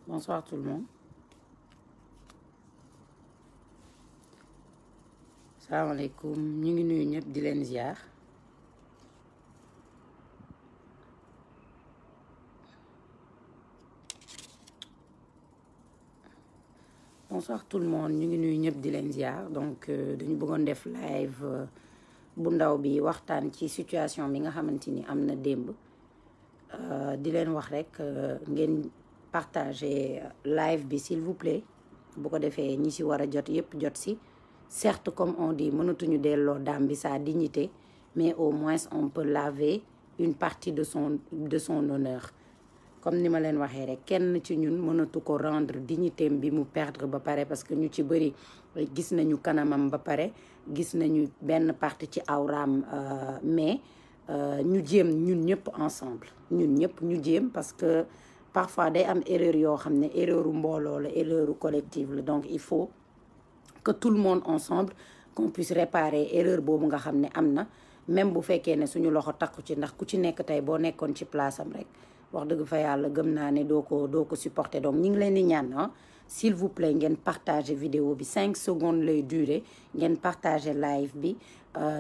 Bonsoir tout le monde. Salaamaaleykum ñu ngi nuyu ñëpp di leen ziar. Bonsoir tout le monde ñu ngi nuyu ñëpp di leen ziar donc dañu bëggoon def live bu ndaw bi waxtaan ci situation bi nga xamante ni am na démb di leen wax rek ngeen partager live bi s'il vous plaît bu ko defee ñi ci war a jot yëpp jot ci. Certes, comme on dit, mënatuñu delloo daam bi sa dignité, mais au moins on peut laver une partie de son honneur. Comme ni ma leen waxee rek kenn ci ñun mënatu ko rendre dignité bi mu perdre ba pare parce que ñu ci bëri gis nañu kanamam ba pare gis nañu benn partie ci awraam mais ñu jéem ñun ñëpp ensemble ñun ñëpp ñu jéem parce que parfois day am erreur yoo xam ne erreuru mbooloo la erreuru collective la donc il faut que tout le monde ensemble qu'on puisse réparer erreur boobu nga xam ne am na même bu fekkee ne suñu loxo takku ci ndax ku ci nekk tey boo nekkoon ci place am rek wax dëgg fa yàlla gëm naa ne doo ko supporter donc ñu ngi leen di ñaan s'il vous plaît ngeen partager vidéo bi 5 secondes lay durer ngeen partager live bi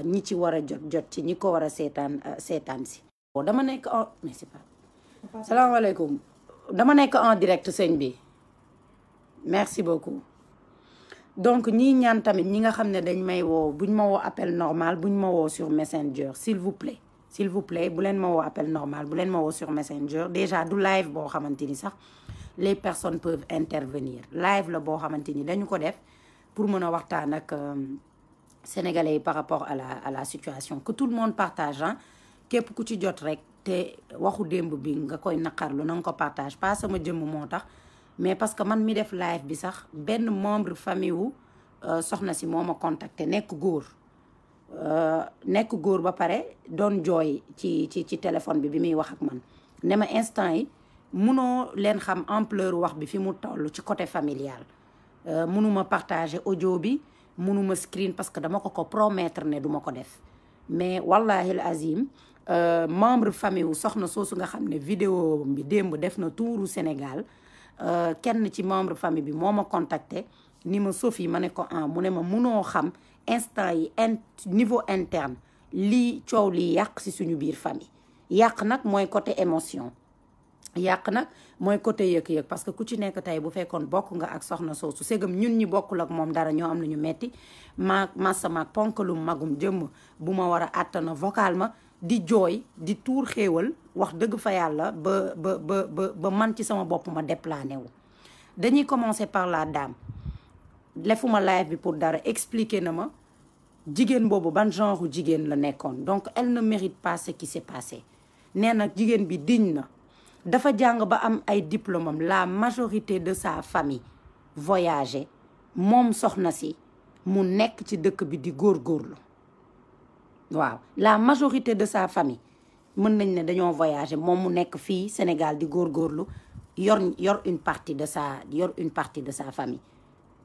ñi ci war a jot ci ñi ko war a seetaan si. dama nekk en mais c'est pas. salaamaaleykum dama nekk en direct sëñ bi merci beaucoup. donc ñii ñaan tamit ñi nga xam ne dañ may woo buñ ma woo appel normal buñ ma woo sur Messenger s'il vous plaît bu leen ma woo appel normal bu leen ma woo sur Messenger déjà du live boo xamante ni sax les personnes peuvent intervenir live la boo xamante ni dañu ko def pour mën a waxtaan ak sénégalais yi par rapport à la situation que tout le monde partage képp ku ci jot rek te waxu démb bi nga koy naqarlu na nga ko partage pas sama jëmm moo tax mais parce que man mi def live bi sax benn membre famille wu soxna si moo ma contacté nekk góor ba pare doon jooy ci téléphone bi muy wax ak man ne ma instant yi munoo leen xam ampleur wax bi fi mu toll ci côté familial munuma partager audio bi munuma screen parce que dama ko promettre ne duma ko def mais wallahi azim membre famille wu soxna soosu nga xam ne vidéo bi démb def na tuuru Sénégal kenn ci membre famille bi moo ma contacté ni ma Sophie ma ne ko mu ne ma munoo xam instant yi niveau interne lii coow lii yàq ci suñu biir famille yàq nag mooy côté émotion yàq nag mooy côté yëg-yëg parce que ku ci nekk tey bu fekkoon bokk nga ak soxna soosu ségam ñun ñi bokkul ak moom dara ñoo am lu ñu metti massa maag ponkalum magum jëmm bu ma war a àttana vocal ma di jooy di tuur xéewal wax dëgg fa yàlla ba man ci sama bopp ma déplané wu dañuy commencer par la dame lefuma live bi pour dara expliquer na ma jigéen boobu ban genre jigéen la nekkoon donc elle ne mérite pas ce qui s'est passé nee na jigéen bi digne na dafa jàng ba am ay diplôme am la majorité de sa famille voyagé moom soxna si mu nekk ci dëkk bi di góorgóorlu waaw la majorité de sa famille mën nañ ne dañoo voyagé moom mu nekk fii Sénégal di góorgóorlu yor une partie de sa famille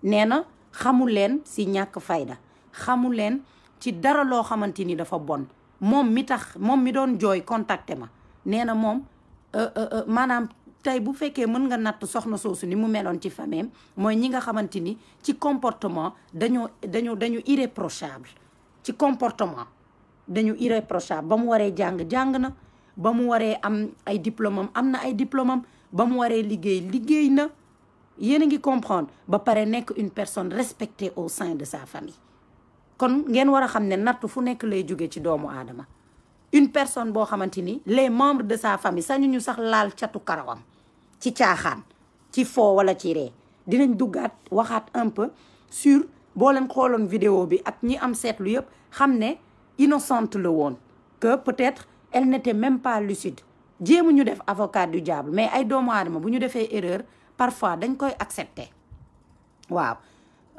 nee na xamul leen si ñàkk fayda xamul leen ci dara loo xamante ni dafa bon moom mi doon jooy contacté ma nee na moom maanaam tey bu fekkee mën nga natt soxna soosu ni mu meloon ci famille mooy ñi nga xamante ni ci comportement dañu irréprochable ci comportement dañu irréprochable ba mu waree jàng na ba mu waree am ay diplôme am na ay diplôme am ba mu waree liggéey na yéen a ngi comprendre ba pare nekk une personne respectée au sein de sa famille kon ngeen war a xam ne nattu fu nekk lay jóge ci doomu aadama une personne boo xamante ni les membres de sa famille sañu ñu sax laal catu karawam ci caaxaan ci foo wala ci ree dinañ duggaat waxaat un peu sur boo leen xooloon vidéo bi ak ñi am seetlu yëpp xam ne innocente la woon que peut-être elle n'était même pas lucide jéemu ñu def avocat du diable mais ay doomu aadama bu ñu defee erreur parfois dañ koy accepter waaw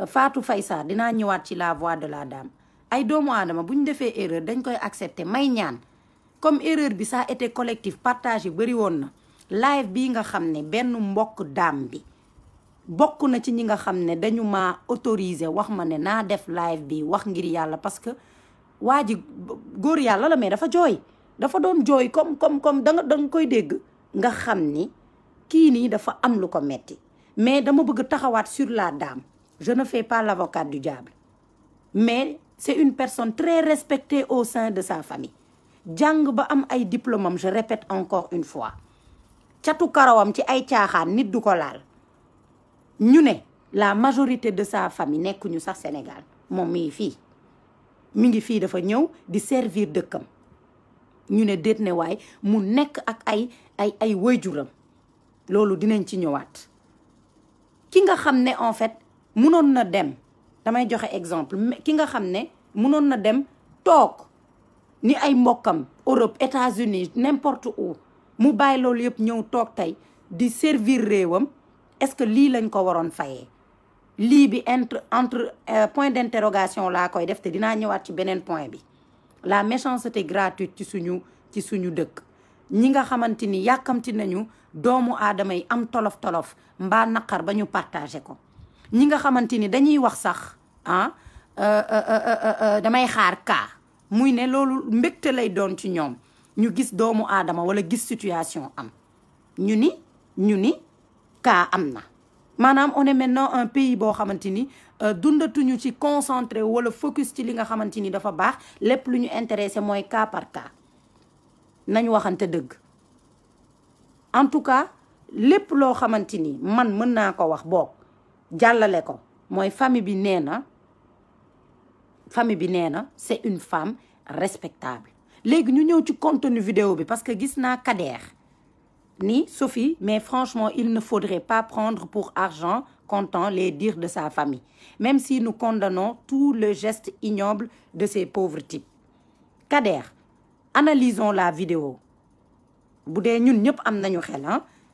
Fatou Faysa dinaa ñëwaat ci la voix de la dame ay doomu aadama bu ñu defee erreur dañ koy accepter may ñaan comme erreur bi ça a été collectif partage yi bëri woon na live bii nga xam ne benn mbokk dame bi bokk na ci ñi nga xam ne dañu ma autoriser wax ma ne naa def live bi wax ngir yàlla parce que waa ji góor yàlla la mais dafa jooy dafa doon jooy comme da nga koy dégg nga xam ni kii nii dafa am lu ko metti mais dama bëgg taxawaat sur la dame. Je ne fais pas l'avocate du diable mais c'est une personne très respectée au sein de sa famille jàng ba am ay diplôme je répète encore une fois catu karawam ci ay caaxaan nit du ko laal ñu ne la majorité de sa famille nekkuñu sax Sénégal moom mi ngi fii dafa ñëw di servir dëkkam ñu ne déet ne waay mu nekk ak ay waajuram loolu dinañ ci ñëwaat ki nga xam ne en fait mënoon na dem damay joxe exemple ki nga xam ne mënoon na dem toog ni ay mbokkam Europe États-Unis n'importe où mu bàyyi loolu yëpp ñëw toog tey di servir réewam est-ce que lii lañ ko waroon fayee lii bi entre point d'interrogation laa koy def te dinaa ñëwaat ci beneen point bi la méchanceté gratuite ci suñu dëkk ñi nga xamante ni yàkkamti nañu doomu aadama yi am tolof-tolof mbaa naqar ba ñu partagé ko ñi nga xamante ni dañuy wax sax damay xaar kaa muy ne loolu mbégte lay doon ci ñoom ñu gis doomu aadama wala gis situation am ñu ni kaa am na maanaam on est maintenant un pays boo xamante ni dundatuñu ci concentré wala focus ci li nga xamante ni dafa baax lépp lu ñu intéressé mooy cas par cas nañ waxante dëgg en tout cas lépp loo xamante ni man mën naa ko wax boog jàllale ko mooy famille bi nee na c'est une femme respectable léegi ñu ñëw ci contenu vidéo bi parce que gis naa Kader ni Sophie mais franchement il ne faudrait pas prendre pour argent comptant les dires de sa famille même si nous condamnons tout le geste ignoble de ces pauvres types Kader analysons la vidéo bu dee ñun ñëpp am nañu xel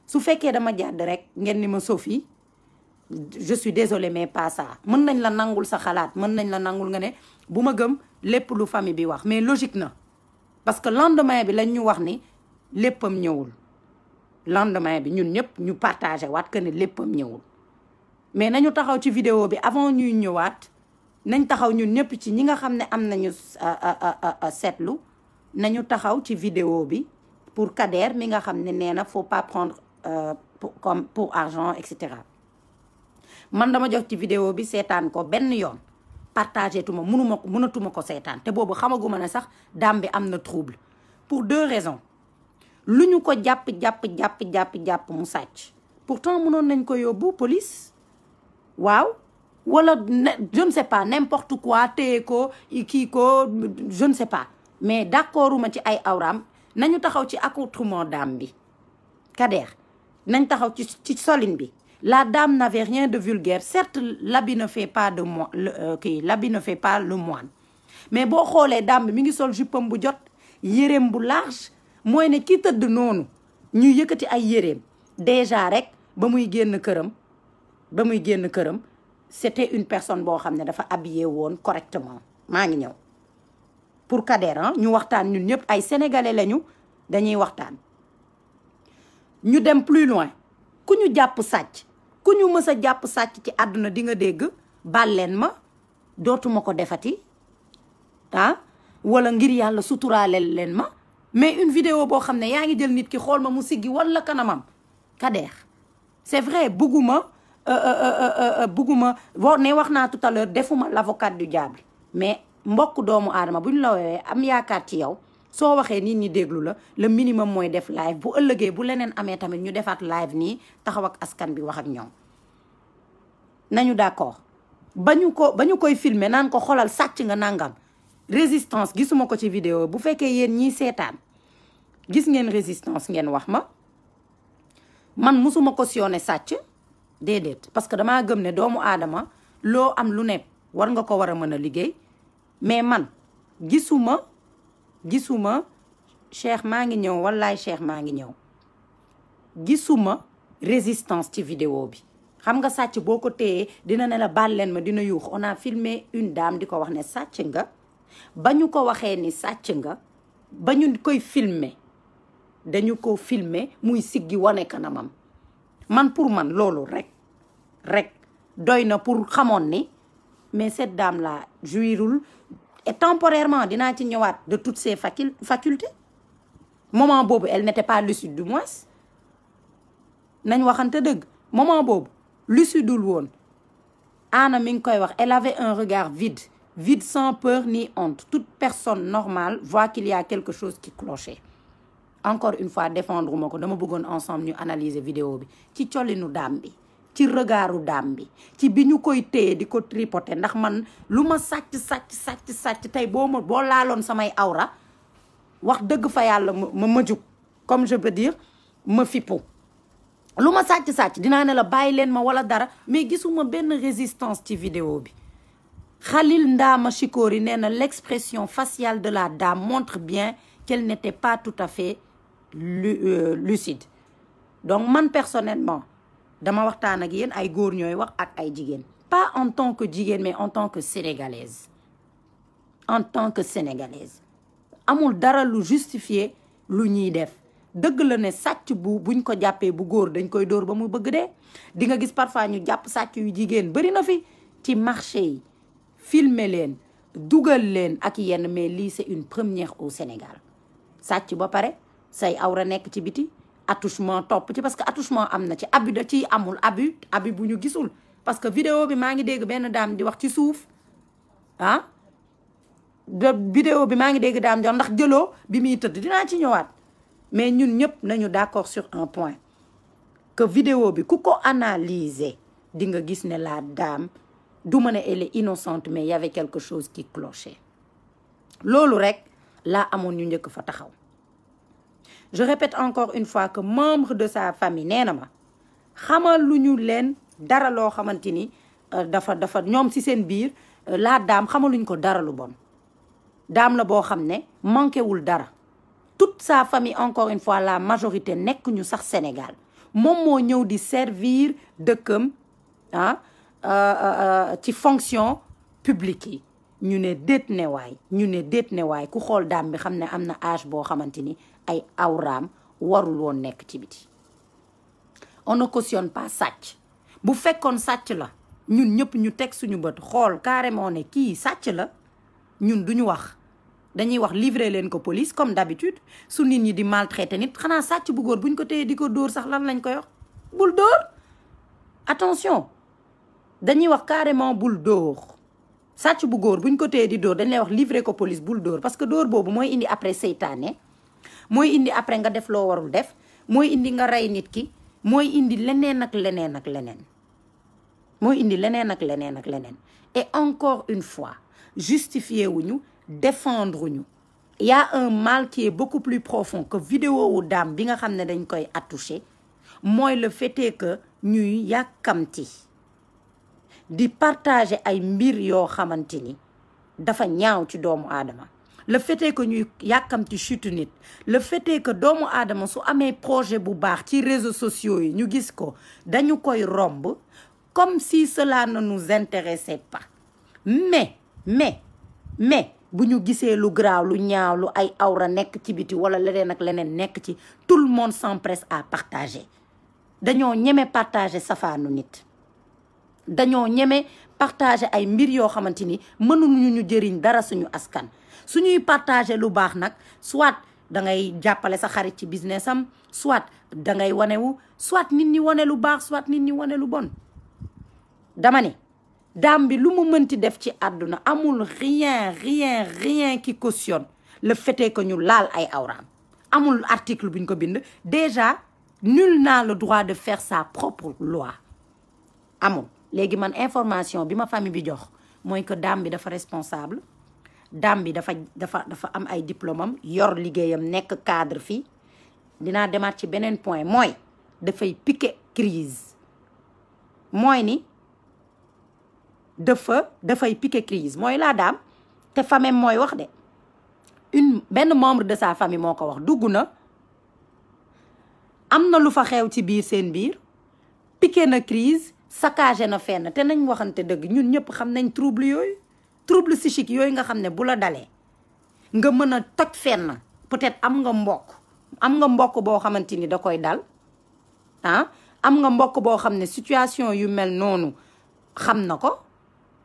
su fekkee dama jàdd rek ngeen ni ma Sophie je suis désolée mais pas ça mën nañ la nangul sa xalaat mën nañ la nangul nga ne bu ma gëm lépp lu famille bi wax mais logique na parce que lendemain bi lañ ñu wax ni léppam ñëwul lendemain bi ñun ñëpp ñu partagé waat que ne léppam ñëwul mais nañu taxaw ci vidéo bi avant ñuy ñëwaat nañ taxaw ñun ñëpp ci ñi nga xam ne am nañu seetlu nañu taxaw ci vidéo bi pour Kader mi nga xam ne nee na faut pas prendre pour argent et cetera man dama jox ci vidéo bi seetaan ko benn yoon partagé tuma mënatuma ko seetaan te boobu xamaguma ne sax daam bi am na trouble pour 2 raisons lu ñu ko jàpp mu sàcc pourtant mënoon nañ ko yóbbu police waaw wala je ne sais pas n'importe quoi téye ko kii ko je ne sais pas mais d'accorduma ci ay awraam nañu taxaw ci accoutrement daam bi Kader nañ taxaw ci solin bi la dame n'avait rien de vulgaire certes l'habit ne fait pas le moine mais boo xoolee dame bi mi ngi sol jupam bu jot yéreem bu large mooy ne ki tëdd noonu ñuy yëkkati ay yéreem déjà rek ba muy génn këram c'était une personne boo xam ne dafa habillé woon correctement maa ngi ñëw pour Kader ñu waxtaan ñun ñëpp ay sénégalais lañu dañuy waxtaan ñu dem plus loin ku ñu jàpp sàcc ku ñu mës a jàpp sàcc ci àdduna di nga dégg baal leen ma dootuma ko defati wala ngir yàlla suturaaleel leen ma mais une vidéo boo xam ne yaa ngi jël nit ki xool ma mu siggi wala kanamam Kader c'est vrai bugguma ne wax naa tout à l'heure defuma l'avocate du diable mais mbokk doomu aadama bu ñu la woowee am yaakaar ci yow soo waxee nit ñi déglu la le minimum mooy def live bu ëllëgee bu leneen amee tamit ñu defaat live nii taxaw ak askan bi wax ak ñoom nañu d'accord ba ñu koy filmer naan ko xolal sàcc nga nangam résistance gisuma ko ci vidéo bu fekkee yéen ñiy seetaan gis ngeen résistance ngeen wax ma man musuma cautionné sàcc déedéet parce que damaa gëm ne doomu aadama loo am lu ne war nga ko war a mën a liggéey mais man gisuma Cheikh maa ngi ñëw wallaay Cheikh maa ngi ñëw gisuma résistance ci vidéo bi xam nga sàcc boo ko téyee dina ne la baal leen ma dina yuux on a filmé une dame di ko wax ne sàcc nga ba ñu ko waxee ni sàcc nga ba ñu koy filmer dañu ko filmer muy siggi wane kanamam man pour man loolu rek doy na pour xamoon ni mais cette dame là jouirul et temporairement dinaa ci ñëwaat de toutes ses facultés moment boobu elle n'était pas lucide du moins nañ waxante dëgg moment boobu lucidul woon. Anna mi ngi koy wax elle avait un regard vide sans peur ni honte. Toute personne normale voit qu'il y a quelque chose qui clochait. Encore une fois défendre ma ko dama bëggoon ensemble ñu analyser vidéo bi ci collinu daam bi ci regardu daam bi ci bi ñu koy téye di ko tripoter ndax man lu ma sàcc tey boo laaloon samay awra wax dëgg fa yàlla ma jug comme je peux dire ma fippu lu ma sàcc dinaa ne la bàyyi leen ma wala dara mais gisuma benn résistance ci vidéo bi. Khalil Ndama Chikori nee na l'expression faciale de la dame montre bien qu'elle n'était pas tout à fait lucide. Donc man personnellement dama waxtaan ak yéen ay góor ñooy wax ak ay jigéen pas en tant que jigéen mais en tant que sénégalaise. En tant que sénégalaise amul dara lu justifier lu ñuy def dëgg la ne sàcc buñ ko jàppee bu góor dañ koy dóor ba mu bëgg dee di nga gis parfois ñu jàpp sàcc yu jigéen bari na fi ci marché yi filmer leen dugal leen ak yenn mais lii c'est une première au Sénégal sàcc ba pare say awra nekk ci biti attouchement topp ci parce que attouchement am na ci abus da ciy amul abus bu ñu gisul parce que vidéo bi maa ngi dégg benn daam di wax ci suuf ah vidéo bi maa ngi dégg daam di wax ndax jëloo bi muy tëdd dinaa ci ñëwaat mais ñun ñëpp nañu d'accord sur un point que vidéo bi ku ko analyser di nga gis ne la dame du ma ne elle est innocente mais il y avait quelque chose qui clochait loolu rek laa amoon ñu njëkk fa taxaw. Je répète encore une fois que membre de sa famille nee na ma xamal lu ñu leen dara loo xamante ni dafa ñoom ci seen biir la dame xamaluñ ko dara lu bon dame la boo xam ne manqué wul dara. Toute sa famille encore une fois la majorité nekk ñu sax Sénégal moom moo ñëw di servir dëkkam ci fonction publique yi ñu ne déet ne waay ku xool daam bi xam ne am na âge boo xamante ni ay awraam warul woon nekk ci biti. On ne cautionne pas sàcc bu fekkoon sàcc la ñun ñëpp ñu teg suñu bët xool carrément ne kii sàcc la ñun duñu wax dañuy wax livrer leen ko police comme d'habitude su nit ñi di maltraiter nit xanaa sàcc bu góor buñ ko téye di ko dóor sax lan lañ koy wax bul dóor attention dañuy wax carrément bul dóor sàcc bu góor buñ ko téye di dóor dañ lay wax livrer ko police bul dóor parce que dóor boobu mooy indi après seytaane mooy indi après nga def loo warul def mooy indi nga rey nit ki mooy indi leneen ak leneen ak leneen mooy indi leneen ak leneen ak leneen et encore une fois justifié wuñu défendre ñu il y a un mal qui est beaucoup plus profond que vidéo wu daam bi nga xam ne dañ koy attouché mooy le fait que ñuy yàkkamti di partager ay mbir yoo xamante ni dafa ñaaw ci doomu aadama le fait que ñuy yàkkamti chute nit le fait que doomu aadama su amee projet bu baax ci réseaux sociaux yi ñu gis ko dañu koy romb comme si cela ne nous intéressait pas mais bu ñu gisee lu graaw lu ñaaw lu ay awra nekk ci biti wala leneen ak leneen nekk ci tout le monde s'empresse à partager dañoo ñeme partager safaanu nit dañoo ñeme partager ay mbir yoo xamante ni mënuñu ñu jëriñ dara suñu askan suñuy partager lu baax nag soit da ngay jàppale sa xarit ci business am soit da ngay wanewu soit nit ñi wane lu baax soit nit ñi wane lu bon dama ne daam bi lu mu mënti def ci àdduna amul rien qui cautionne le fait que ñu laal ay awraam amul article buñ ko bind déjà nul n'a le droit de faire sa propre loi amul léegi man information bi ma famille bi jox mooy que daam bi dafa responsable daam bi dafa am ay diplôme am yor liggéeyam nekk cadre fii dinaa demaat ci beneen point mooy dafay piquer crise mooy ni dafay piquer crise mooy la daam te famille mooy wax de benn membre de sa famille moo ko wax dugg na am na lu fa xew ci biir seen biir piquer na crise saccagé na fenn te nañ waxante dëgg ñun ñëpp xam nañ trouble psychique yooyu nga xam ne bu la dalee nga mën a toj fenn peut-être am nga mbokk boo xamante ni da koy dal am nga mbokk boo xam ne situation yu mel noonu xam na ko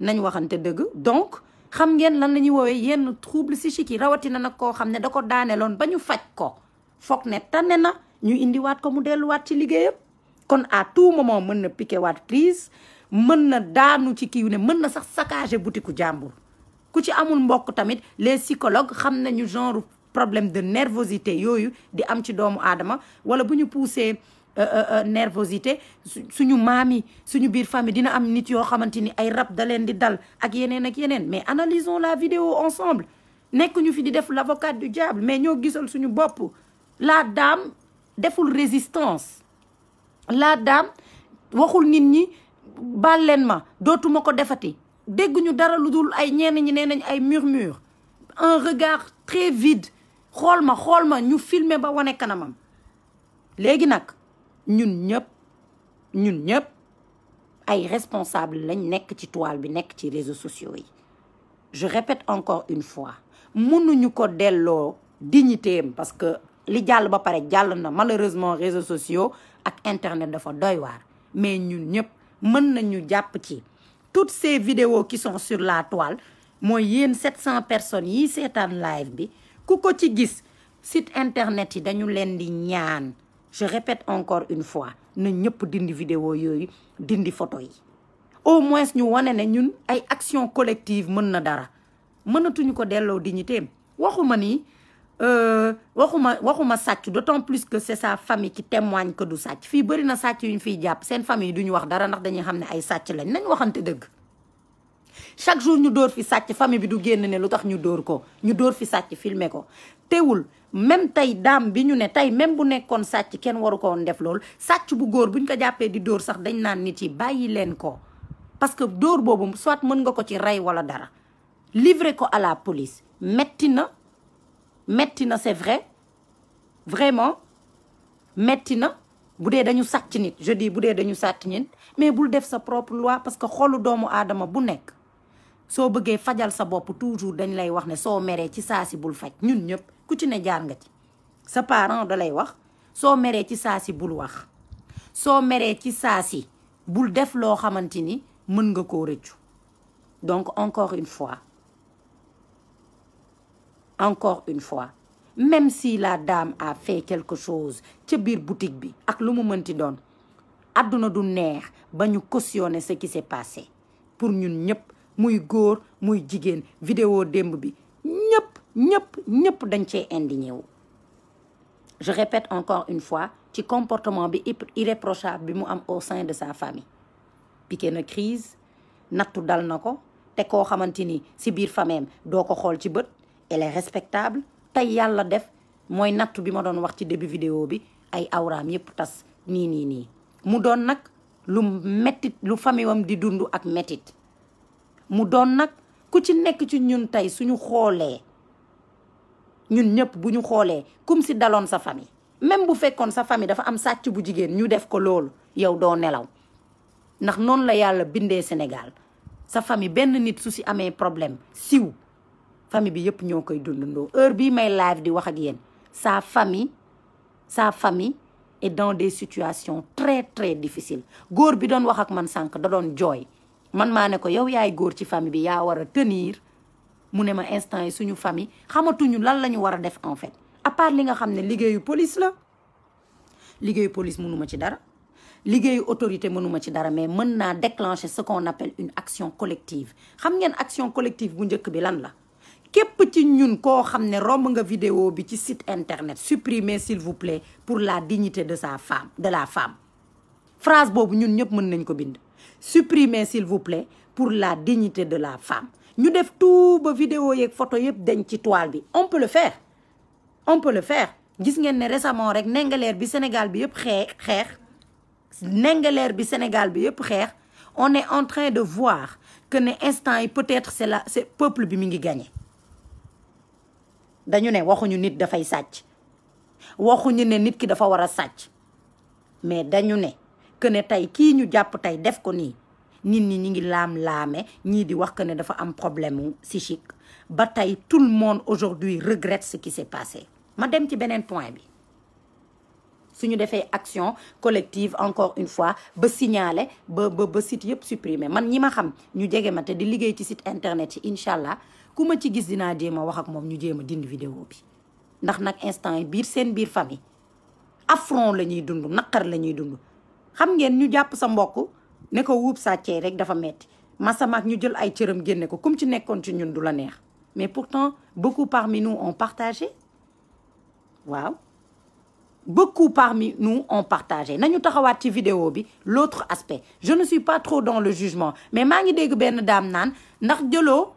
nañ waxante dëgg donc xam ngeen lan la ñuy woowee yenn trouble psychique yi rawatina nag koo xam ne da ko daaneloon ba ñu faj ko foog ne tane na ñu indiwaat ko mu delluwaat ci liggéeyam kon à tout moment mën na piqué waat crise, mën na daanu ci kii ne mën na sax saccager boutique jàmbur. ku ci amul mbokk tamit les psychologues xam nañu genre problème de nervosité yooyu di am ci doomu aadama, wala bu ñu poussé nervosité suñu maam yi suñu biir famille dina am nit yoo xamante ni ay rab da leen di dal ak yeneen ak yeneen. Mais analysons la vidéo ensemble. nekk ñu fi di def l'avocat du diable, mais ñoo gisal suñu bopp. La dame deful résistance. La dame waxul nit ñi baal leen ma dootuma ko defati. dégguñu dara lu dul ay ñenn ñi nee nañ ay murmure, un regard très vide. xool ma ñu filmer ba wane kanamam. léegi nag ñun ñëpp ay responsable lañ nekk ci toile bi, nekk ci réseaux sociaux yi. Je répète encore une fois, mënuñu ko delloo dignité am parce que li jàll ba pare jàll na. Malheureusement réseaux sociaux ak internet dafa doy waar. mais ñun ñëpp mën nañu jàpp ci toutes ces vidéos qui sont sur la toile. mooy yéen 700 personnes yi seetaan live bi, ku ko ci gis site internet yi dañu leen di ñaan. Je répète encore une fois, na ñëpp dindi vidéo yooyu, dindi photo yi. Au moins ñu wane ne ñun ay action collective mën na dara. mënatuñu ko delloo dignité. waxuma ni waxuma sàcc, d'autant plus que c'est sa famille qui témoigne que du sàcc. fii bëri na sàcc yu ñu fiy jàpp seen famille duñu wax dara ndax dañuy xam ne ay sàcc lañ. nañ waxante dëgg. chaque jour ñu dóor fi sàcc, famille bi du génn ne lu tax ñu dóor ko. ñu dóor fi sàcc filmer ko. teewul même tey daam bi ñu ne tey même bu nekkoon sàcc kenn waru ko woon def loolu. sàcc bu góor buñ ko jàppee di dóor sax dañ naan nit yi bàyyi leen ko. parce que dóor boobu soit mën nga ko ci rey wala dara. livrer ko à la police metti na c'est vrai, vraiment metti na. bu dee dañu sàcc nit, je dis bu dee dañu sàcc nit, mais bul def sa propre loi. parce que xolu doomu aadama bu nekk soo bëggee fajal sa bopp toujours dañ lay wax ne soo meree ci saa si bul faj. ñun ñëpp ku ci ne jaar nga ci. sa parent da lay wax soo meree ci saa si bul wax. soo meree ci saa si bul def loo xamante ni mën nga koo rëccu. donc encore une fois, même si la dame a fait quelque chose ca biir boutique bi ak lu mu mënti doon, àdduna du neex ba ñu cautionner ce qui s'est passé. pour ñun ñëpp, muy góor muy jigéen, vidéo démb bi ñëpp dañ cee indigné wu. je répète encore une fois, ci comportement bi irréprochable bi mu am au sein de sa famille. piqué na crise, nattu dal na ko, te koo xamante ni si biir famille doo ko xool ci bët. elle est respectable. tey yàlla def mooy nattu bi ma doon wax ci début vidéo bi, ay awraam yëpp tas nii. mu doon nag lu mettit, lu famille am di dund ak mettit. mu doon nag ku ci nekk ci ñun tey suñu xoolee, ñun ñëpp bu ñu xoolee comme si daloon sa famille. même bu fekkoon sa famille dafa am sàcc bu jigéen ñu def ko loolu, yow doo nelaw. ndax noonu la yàlla bindee Sénégal. sa famille benn nit su si amee problème siw, famille bi yëpp ñoo koy dundandoo. heure bii may live di wax ak yéen, sa famille est dans des situations très très difficiles. góor bi doon wax ak man sànq da doon jooy. man maa ne ko yow yaay góor ci famille bi, yaa war a tenir. mu ne ma instant yi suñu famille xamatuñu lan la ñu war a def en fait. à part li nga xam ne liggéeyu police la. liggéeyu police mënuma ci dara. liggéeyu autorité mënuma ci dara, mais mën naa déclencher ce qu'on appelle une action collective. xam ngeen action collective bu njëkk bi lan la? képp ci ñun koo xam ne romb nga vidéo bi ci site internet, supprimez s'il vous plaît pour la dignité de la femme. phrase boobu ñun ñëpp mën nañ ko bind. supprimez s'il vous plaît pour la dignité de la femme. ñu def tout ba vidéo yeeg photo yëpp dañ ci toile bi. on peut le faire. gis ngeen ne récemment rek Ndingler bi Sénégal bi yëpp xeex. on est en train de voir que ne instant yi peut-être c'est peuple bi mi ngi gagné. dañu ne waxuñu nit dafay sàcc, waxuñu ne nit ki dafa war a sàcc, mais dañu ne que ne tey kii ñu jàpp tey def ko nii, nit ñi ñi ngi laam-laame, ñii di wax que ne dafa am problème psychique. ba tey tout le monde aujourd'hui regrette ce qui s'est passé. ma dem ci beneen point bi. suñu defee action collective encore une fois ba signaler ba site yëpp supprimer. man ñi ma xam ñu jege ma te di liggéey ci site internet yi, incha allah ku ma ci gis dinaa jéem a wax ak moom ñu jéem a dindi vidéo bi. ndax nag instant yi seen biir famille affront la ñuy dund, naqar la ñuy dund. xam ngeen ñu jàpp sa mbokk ne ko wuub sàccee rek dafa metti masamaak ñu jël ay cëram génne ko comme ci nekkoon ci ñun du la neex mais pourtant beaucoup parmi nous ont partagé waaw beaucoup parmi nous ont partagé nañu taxawaat ci vidéo bi l'autre aspect je ne suis pas trop dans le jugement mais maa ngi dégg benn daam naan ndax jëloo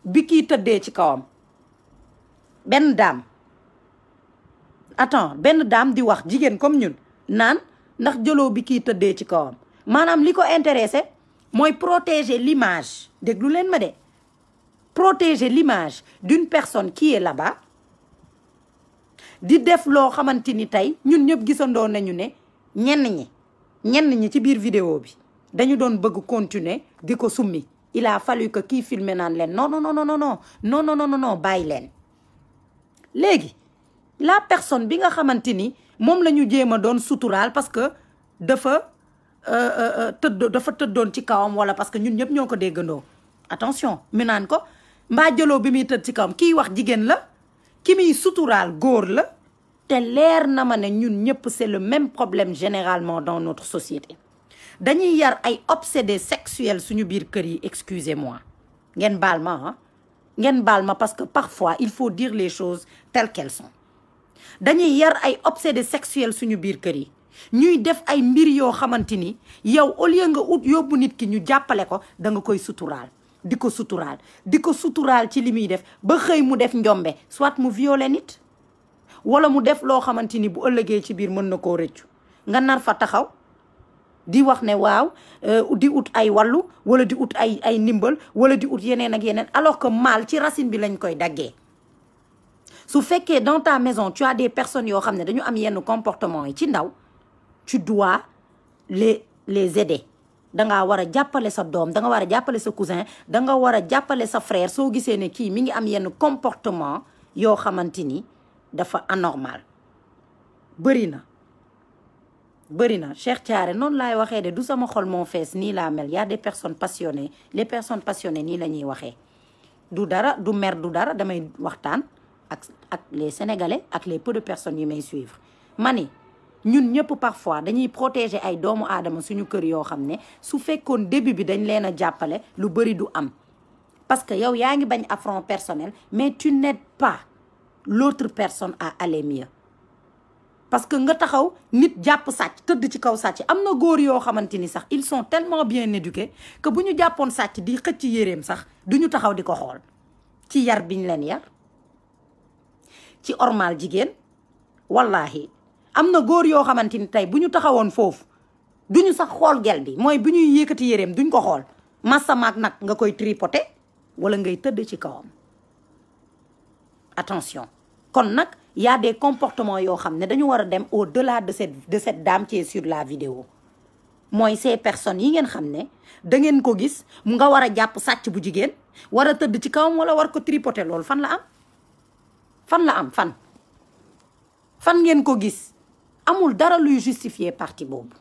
bi kii tëddee ci kawam benn daam attends benn daam di wax jigéen comme ñun naan ndax jëloo bi kii tëddee ci kawam maanaam li ko intéressé mooy protéger l'image déglu leen ma de protéger l'image d'une personne qui est là-bas di def loo xamante ni tey ñun ñëpp gisandoo nañu ne ñenn ñi ci biir vidéo bi dañu doon bëgg continuer di ko summi il a fallu que kii filmer naan leen non non non non non non non non non bàyyi leen léegi la personne bi nga xamante ni moom la ñu jéem a doon suturaal parce que dafa tëddoon ci kawam wala parce que ñun ñëpp ñoo ko déggandoo attention mi naan ko mbaa jëloo bi muy tëdd ci kawam kii wax jigéen la ki muy suturaal góor la te leer na ma ne ñun ñëpp c'est le même problème généralement dans notre société dañuy yar ay obsédés sexuels suñu biir kër yi excusez-moi ngeen baal ma parce que parfois il faut dire les choses telles qu'elles sont dañuy yar ay obsédés sexuels suñu biir kër yi ñuy def ay mbir yoo xamante ni yow au lieu nga ut yóbbu nit ki ñu jàppale ko da nga koy suturaal di ko suturaal ci li muy def ba xëy mu def njombe soit mu violer nit wala mu def loo xamante ni bu ëllëgee ci biir mën na koo rëccu nga nar fa taxaw di wax ne waaw di ut ay wàllu wala di ut ay ndimbal wala di ut yeneen ak yeneen alors que mal ci racine bi lañ koy daggee su fekkee dans ta maison tu as des personnes yoo xam ne dañu am yenn comportement yi ci ndaw tu dois les aider dangaa war a jàppale sa doom danga war a jàppale sa cousin danga war a jàppale sa frère soo gisee ne kii mi ngi am yenn comportement yoo xamante ni dafa anormal bëri na Cheikh Thiaré noonu laay waxee de du sama xol moo fees nii laa mel y a des personnes passionnées les personnes passionnées nii la ñuy waxee du dara du mer du dara damay waxtaan ak les Sénégalais ak les peu de personnes yi may suivre mani ñun ñëpp parfois dañuy protéger ay doomu aadama suñu kër yoo xam ne su fekkoon début bi dañ leen a jàppale lu bëri du am parce que yow yaa ngi bañ affront personnel mais tu n'aides pas l'autre personne à aller mieux parce que nga taxaw nit jàpp sàcc tëdd ci kaw sàcc am na góor yoo xamante ni sax ils sont tellement bien éduqués que bu ñu jàppoon sàcc di xëcc yéreem sax duñu taxaw di ko xool ci yar biñ leen yar ci ormal jigéen wallahi am na góor yoo xamante ni tey bu ñu taxawoon foofu duñu sax xool gel bi mooy bu ñuy yëkkati yéreem duñ ko xool massamaak nag nga koy tripoter wala ngay tëdd ci kawam attention kon nag y a des comportements yoo xam ne dañu war a dem au-delà de cette dame qui est sur la vidéo mooy ces personnes yi ngeen xam ne da ngeen ko gis mu nga war a jàpp sàcc bu jigéen war a tëdd ci kawam wala war ko tripoter loolu fan la am fan ngeen ko gis amul dara luy justifier partie boobu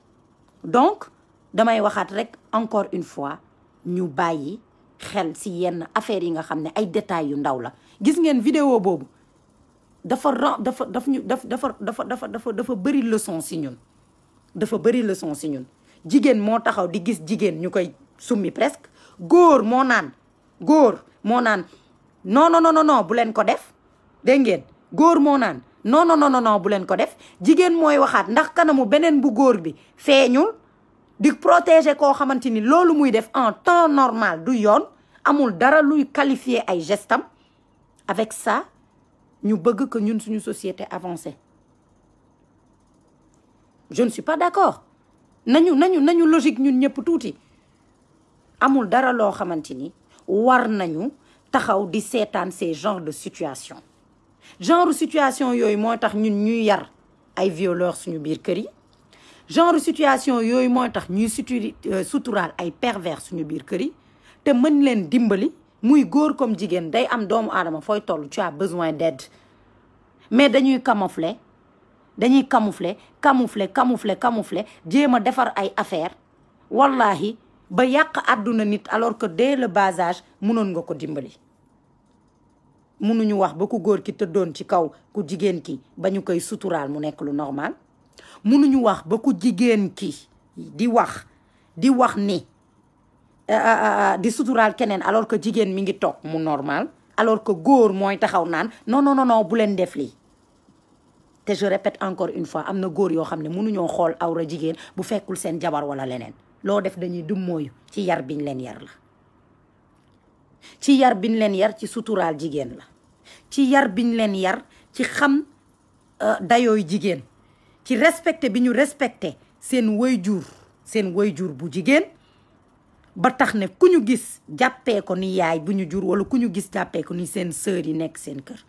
donc damay waxaat rek encore une fois ñu bàyyi xel ci yenn affaires yi nga xam ne ay détails yu ndaw la gis ngeen vidéo boobu dafa bëri leçon ci ñun dafa bëri leçon ci ñun jigéen moo taxaw di gis jigéen ñu koy summi presque góor moo naan non non non non bu leen ko def dégg ngeen góor moo naan non non non non bu leen ko def jigéen mooy waxaat ndax kanamu beneen bu góor bi feeñul di protéger koo xamante ni loolu muy def en temps normal du yoon amul dara luy qualifier ay gestam avec ça ñu bëgg que ñun suñu société avancée je ne suis pas d'accord nañu logique ñun ñëpp tuuti amul dara loo xamante ni war nañu taxaw di seetaan ces genres de situation yooyu moo tax ñun ñuy yar ay violeurs suñu biir kër yi genre situation yooyu moo tax ñuy suturaal ay pervers suñu biir kër yi te mën leen dimbali muy góor comme jigéen day am doomu aadama fooy toll tu as besoin d'aide mais dañuy camoufler jéem a defar ay affaire wallahi ba yàq àdduna nit alors que dès le bas âge mënoon nga ko dimbali mënuñu wax ba ku góor ki tëddoon ci kaw ku jigéen ki ba ñu koy suturaal mu nekk lu normal mënuñu wax ba ku jigéen ki di wax ni di suturaal keneen alors que jigéen mi ngi toog mu normal alors que góor mooy taxaw naan non non non bu leen def lii. te je répète encore une fois am na góor yoo xam ne mënuñoo xool awra jigéen bu fekkul seen jabar wala leneen loo def dañuy dummóoyu ci yar biñ leen yar la. ci yar biñ leen yar ci suturaal jigéen la ci yar biñ leen yar ci xam dayooy jigéen ci respecté bi ñu respecté seen wayjur bu jigéen ba tax ne ku ñu gis jàppee ko ni yaay bu ñu jur wala ku ñu gis jàppee ko ni seen sœur yi nekk seen kër.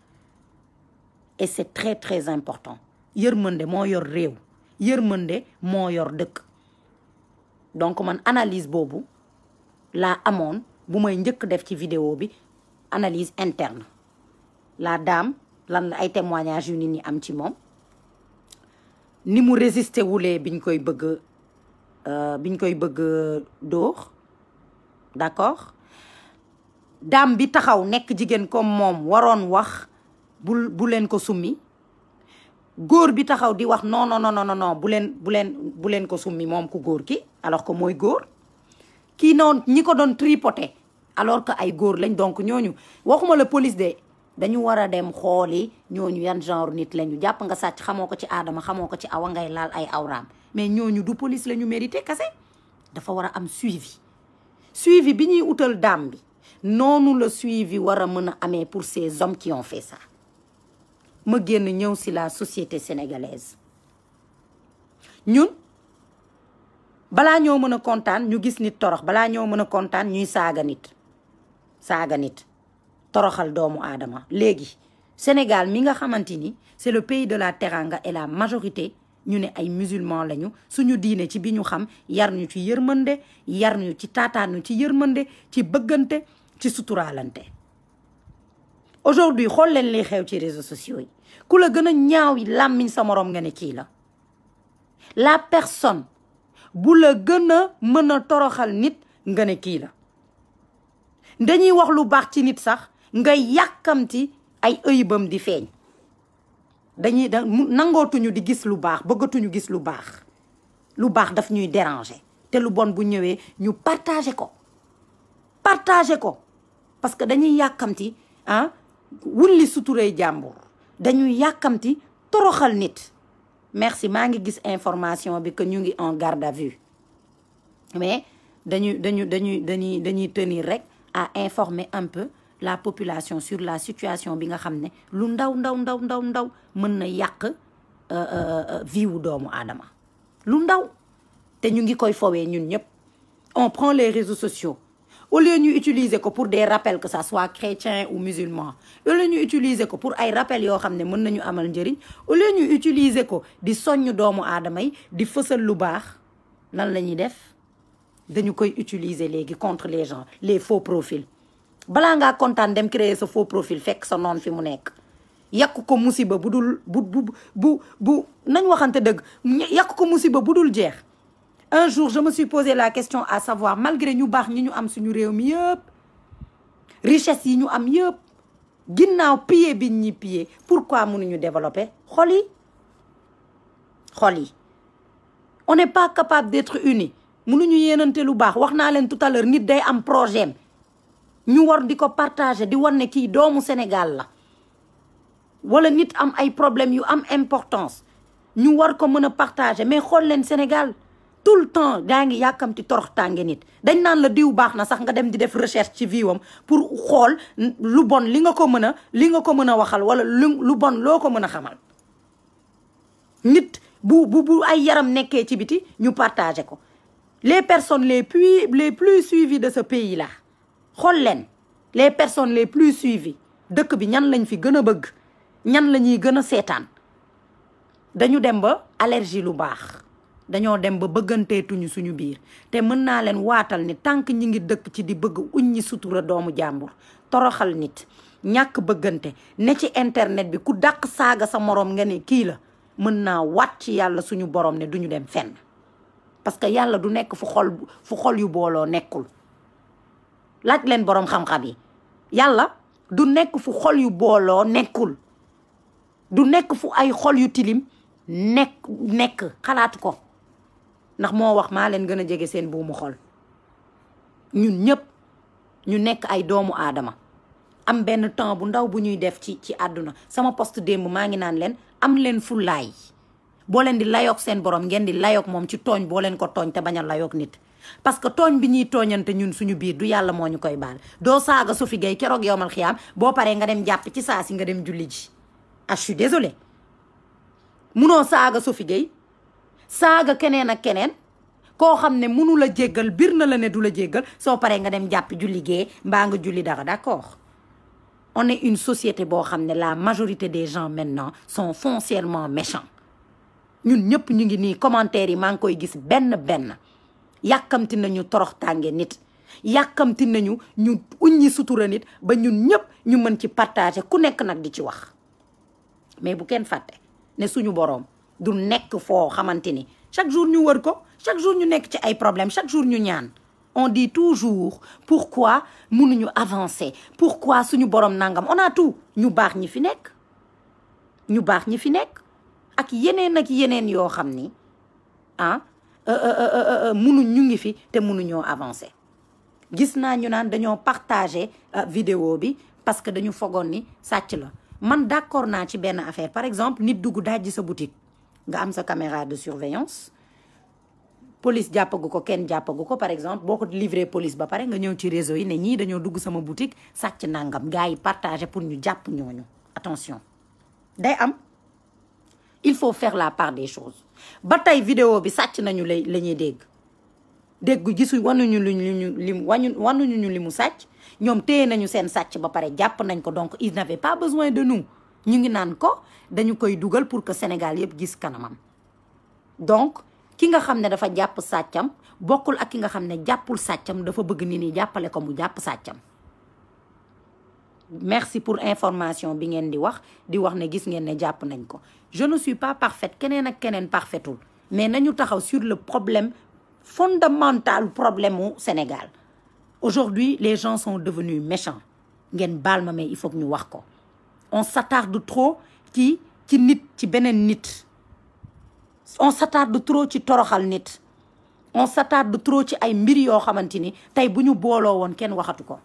Et c'est très très important yërmande moo yor réew yërmande moo yor dëkk. Donc man analyse boobu laa amoon bu may njëkk def ci vidéo bi analyse interne la dame lan la ay témoignages yu nit ñi am ci moom ni mu résister wulee biñ koy bëgg dóor d'accord dame bi taxaw nekk jigéen comme moom waroon wax bu leen ko summi góor bi taxaw di wax non non non non bu leen ko summi moom ku góor ki alors que mooy góor kii noonu ñi ko doon tripoter alors que ay góor lañ. donc ñooñu waxuma la police de dañu war a dem xooli ñooñu yan genre nit lañu. jàpp nga sàcc xamoo ko ci aadama xamoo ko ci awa ngay laal ay awraam mais ñooñu du police la ñu mérité kase. dafa war a am suivi bi ñuy utal dame bi noonu la suivi war a mën a amee pour ces hommes qui ont fait ça. ma génn ñëw si la société sénégalaise ñun balaa ñoo mën a kontaan ñu gis nit torox balaa ñoo mën a kontaan ñuy saaga nit toroxal doomu aadama. léegi Sénégal mi nga xamante ni c'est le pays de la teranga et la majorité ñu ne ay musulmans lañu suñu diine ci bi ñu xam yar ñu ci yërmande yar ñu ci taataanu ci yërmande ci bëggante ci suturaalante. aujourd'hui xool leen li xew ci réseaux sociaux yi ku la gën a ñaaw yi làmmiñ sa moroom nga ne kii la personne bu la gën a mën a toroxal nit nga ne kii la. dañuy wax lu baax ci nit sax nga yàkkamti ay ëybam di feeñ. nangootuñu di gis lu baax bëggatuñu gis lu baax daf ñuy déranger te lu bon bu ñëwee ñu partager ko parce que dañuy yàkkamti wulli suturey jàmbur dañuy yàkkamti toroxal nit. merci maa ngi gis information bi que ñu ngi en garde à vue mais dañuy tenir rek à informer un peu la population sur la situation bi nga xam ne lu ndaw mën na yàq vie wu doomu aadama lu ndaw te ñu ngi koy fowee ñun ñëpp. on prend les réseaux sociaux au lieu ñu utiliser ko pour des rappels que ça soit chrétien ou musulman au lieu ñu utiliser ko pour ay rappels yoo xam ne mën nañu amal njëriñ au lieu ñu utiliser ko di soññ doomu aadama yi di fësal lu baax lan la ñuy def dañu koy utiliser léegi contre les gens les faux profils. balaa ngaa kontaan dem créer sa faux profil fekk sa noon fi mu nekk yàq ko musiba bu dul bu nañ waxante dëgg yàq ko musiba bu dul jeex. un jour je me suis posé la question à savoir malgré ñu baax ñi ñu am suñu réew mi yëpp richesse yi ñu am yëpp ginnaaw piller bi ñi piller pourquoi mënuñu développer xol yi on n'est pas capable d'être unis mënuñu yéenante lu baax. wax naa leen tout à l'heure nit day am projet ñu war di ko partager di wan ne kii doomu Sénégal la wala nit am ay problèmes yu am importance ñu war ko mën a partager mais xool leen Sénégal tout le temps daa ngi yàkkamti torox tànge nit. dañ naan la diw baax na sax nga dem di def recherche ci viwam pour xool lu bon li nga ko mën a waxal wala lu bon loo ko mën a xamal. nit bu ay yaram nekkee ci biti ñu partager ko. les personnes les plus suivies de ce pays là xool leen les personnes les plus suivies dëkk bi ñan lañ fi gën a bëgg ñan la ñuy gën a seetaan. dañu dem ba allergie lu baax dañoo dem ba bëgganteetuñu suñu biir te mën naa leen waatal ni tànk ñi ngi dëkk ci di bëgg uññi sutura doomu jàmbur toroxal nit ñàkk bëggante ne ci internet bi ku dàq saaga sa moroom nga ne kii la mën naa waat ci yàlla suñu borom ne duñu dem fenn parce que yàlla du nekk fu xol yu booloo nekkul. laaj leen boroom xam-xam yi yàlla du nekk fu xol yu booloo nekkul du nekk fu ay xol yu tilim nekk xalaatu ko ndax moo wax maa leen gën a jege seen buumu xol. ñun ñëpp ñu nekk ay doomu aadama am benn temps bu ndaw bu ñuy def ci àdduna. sama poste démb maa ngi naan leen am leen fullaay boo leen di layoog seen borom ngeen di layoog moom ci tooñ boo leen ko tooñ te bañ a layoog nit. parce que tooñ bi ñuy tooñante ñun suñu biir du yàlla moo ñu koy baal. doo saaga Sophie Gueye keroog yowmal xiyaam boo paree nga dem jàpp ci saa si nga dem julli ji. ah je suis désolée munoo saaga Sophie Gueye saaga keneen ak keneen koo xam ne munu la jéggal bir na la ne du la jéggal soo paree nga dem jàpp julli gee mbaa nga julli dara. d'accord, on est une société boo xam ne la majorité des gens maintenant sont foncièrement méchants. ñun ñëpp ñu ngi nii commentaires yi maa ngi koy gis benn yàkkamti nañu torox tànge nit, yàkkamti nañu ñu uññi sutura nit ba ñun ñëpp ñu mën ci partager ku nekk nag di ci wax. mais bu kenn fàtte ne suñu boroom du nekk foo xamante ni chaque jour ñu wër ko, chaque jour ñu nekk ci ay problème, chaque jour ñu ñaan. on dit toujours pourquoi mënuñu avancer, pourquoi suñu boroom nangam. on a tout. ñu baax ñi fi nekk, ñu baax ñi fi nekk ak yeneen yoo xam ni mënuñ ñu ngi fi te mënuñoo avancer. gis naa ñu naan dañoo partager vidéo bi parce que dañu fogoon ni sàcc la. man d'accord naa ci benn affaire. par exemple nit dugg dajji sa boutique nga am sa caméra de surveillance, police jàppagu ko, kenn jàppagu ko. par exemple boo ko livré police ba pare nga ñëw ci réseau yi ne ñii dañoo dugg sama boutique sàcc nangam, gars yi partager pour ñu jàpp ñooñu. attention, day am. il faut faire la part des choses. ba tey vidéo bi sàcc nañu la ñuy dégg gisu wanuñu wanuñu li mu sàcc. ñoom téye nañu seen sàcc ba pare jàpp nañ ko. donc ils n'avaient pas besoin de nous. ñu ngi naan ko dañu koy dugal pour que Sénégal yëpp gis kanamam. donc ki nga xam ne dafa jàpp sàccam bokkul ak ki nga xam ne jàppul sàccam dafa bëgg nit ñi jàppale ko mu jàpp sàccam. merci pour information bi ngeen di wax ne gis ngeen ne jàpp nañ ko. je ne suis pas parfaite, keneen ak keneen parfaitul, mais nañu taxaw sur le problème fondamental, problème au Sénégal. aujourd'hui les gens sont devenus méchants. ngeen baal ma mais il faut que ñu wax ko. on s'attarde trop ci nit, ci beneen nit. on s'attarde trop ci toroxal nit. on s'attarde trop ci ay mbir yoo xamante ni tey bu ñu booloo woon kenn waxatu ko.